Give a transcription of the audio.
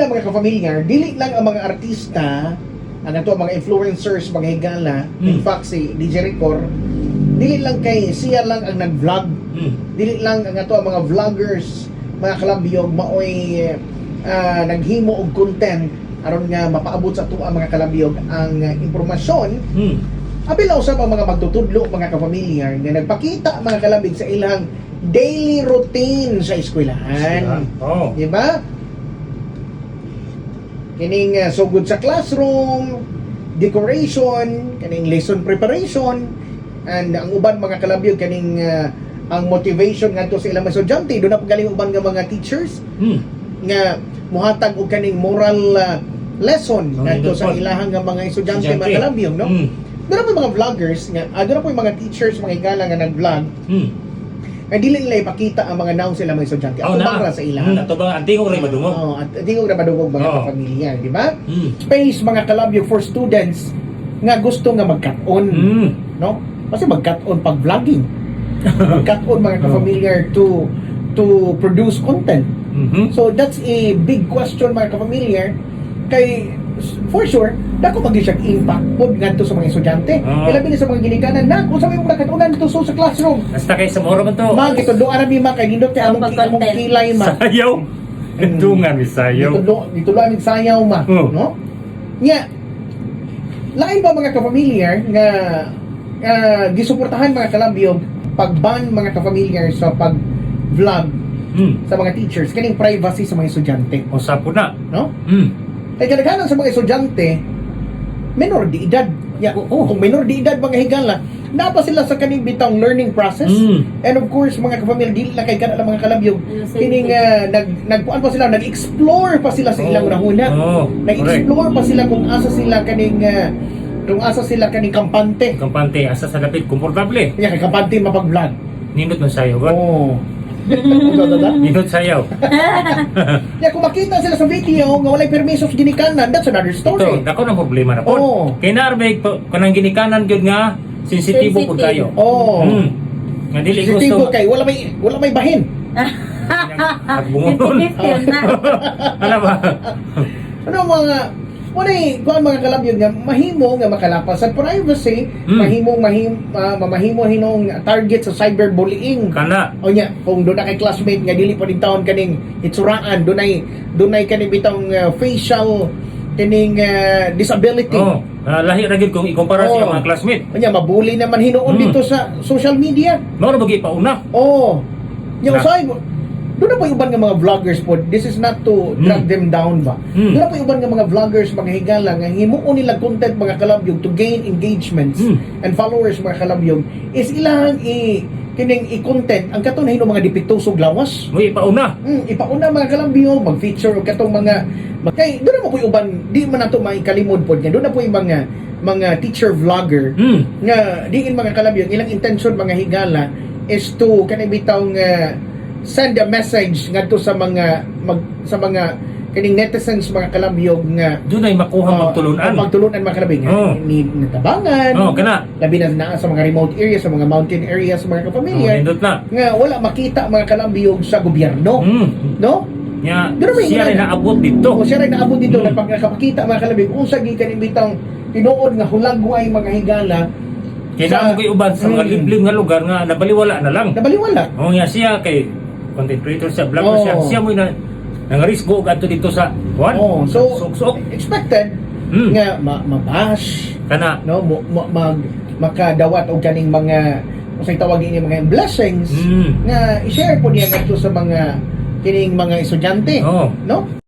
na mga ka-familiar, dili lang ang mga artista, ang ato mga influencers, mga higala, in fact si DJ Ricor, dili lang kay siya lang ang nag-vlog. Dili lang ang ato mga vloggers, mga kalabiyog maoy naghimo og content aron nga mapaabot sa ato ang mga kalabiyog ang impormasyon. Apil usab ang mga magtutudlo, mga ka-familiar nga nagpakita mga kalabig sa ilang daily routine sa eskwelahan. Di ba? Kining sugod sa classroom, decoration, kining lesson preparation, and ang uban mga kalabiyog kaning ang motivation ngadto sa ilang estudyante. Doon na pagaling uban nga mga teachers nga muhatag og kaning moral lesson ngadto sa ilahang nga mga estudyante mga kalabiyog, no? Doon na po mga vloggers nga, doon na po yung mga teachers, mga higala nga nag-vlog. Ay dili nila ipakita ang mga noun sila mga estudyante. Ato para sa ilang. Ato ba ang tingog ray madungog? At tingog na madungog mga pamilya, di ba? Space mga kalabyo for students nga gusto nga mag-cut-on, no? Kasi mag-cut-on pag vlogging. Mag-cut-on mga ka-familiar to produce content. So that's a big question mga ka-familiar kay for sure dako mag-isang impact pod ngadto sa mga estudyante. Ilabi ni sa mga ginikanan na kung sa may mga katunan dito sa classroom. Basta kay sa moro man to. Mag ito do ara mi kay nindot kay among kilay ma. Sayaw. Tungan mi sayaw. Dito do aming sayaw ma, no? Nya lain ba mga ka-familiar nga gisuportahan mga kalabiyog pag-ban mga ka-familiar sa pag-vlog sa mga teachers kaning privacy sa mga estudyante. Usa po na, no? Kaya kadaghanan sa mga estudyante menor di edad. Kung menor di edad mga higala, napa sila sa kaning bitang learning process. And of course, mga ka-family, dili lang kay kana mga kalabiyog. Kining nagpuan pa sila, nag-explore pa sila sa ilang nahuna. Nag-explore pa sila kung asa sila kaning kampante. Kampante asa sa dapit komportable. Kay kampante mapag-vlog. Nindot man sayaw ba? Nindot sayaw. Kung makita sila sa video nga walay permiso sa ginikanan, that's another story. Ito, dako ng problema na po. Kay narbay kanang ginikanan gyud nga sensitibo pud kayo. Nga dili gusto. Sensitibo kay wala may bahin. Agbungon. Ano ba? Ano mga kuan mga kalabyon nga mahimo nga makalapas sa privacy, mahimo hinong target sa cyberbullying. Kana. O nya, kung doon na kay classmate nga dili pa din taon kaning itsuraan, doon ay kaning bitong facial kaning disability. Lahi ra gyud kung ikumpara sa mga classmate. O nya, mabuli naman hinuon dito sa social media. Mao ra bagi pauna. Nya usay doon na po yung uban ng mga vloggers po. This is not to drag them down ba. Doon na po yung uban ng mga vloggers, mga higala, nga himuon nila content mga kalabyog to gain engagements and followers mga kalabyog is ilang kining i-content ang katong na mga dipitosog lawas. Ipauna. Ipauna mga kalabyog, mag-feature o katong mga kay doon na po yung uban, di man nato maikalimod po niya. Doon na po yung mga teacher vlogger nga diin mga kalabyog, ilang intention mga higala is to kanibitang send a message ngadto sa mga kining netizens mga kalabiyog nga dunay makuha magtulunan mga kalabiyog ni natabangan kana labi na sa mga remote areas, sa mga mountain areas mga kapamilya nga wala makita mga kalabiyog sa gobyerno, no? Siya rin naabot dito. Siya rin naabot dito nagpakita mga kalabiyog unsa gikan imbitang tinuod nga hulagway mga higala. Kaya mo kay uban sa mga liblib nga lugar nga nabaliwala na lang. Nga siya kay content creator siya, vlogger siya mo nangarisgo adto dito sa kuan. So expected nga mabash kana no makadawat og kaning mga usay tawag ini mga blessings nga i-share po niya ngadto sa mga kining mga estudyante, no?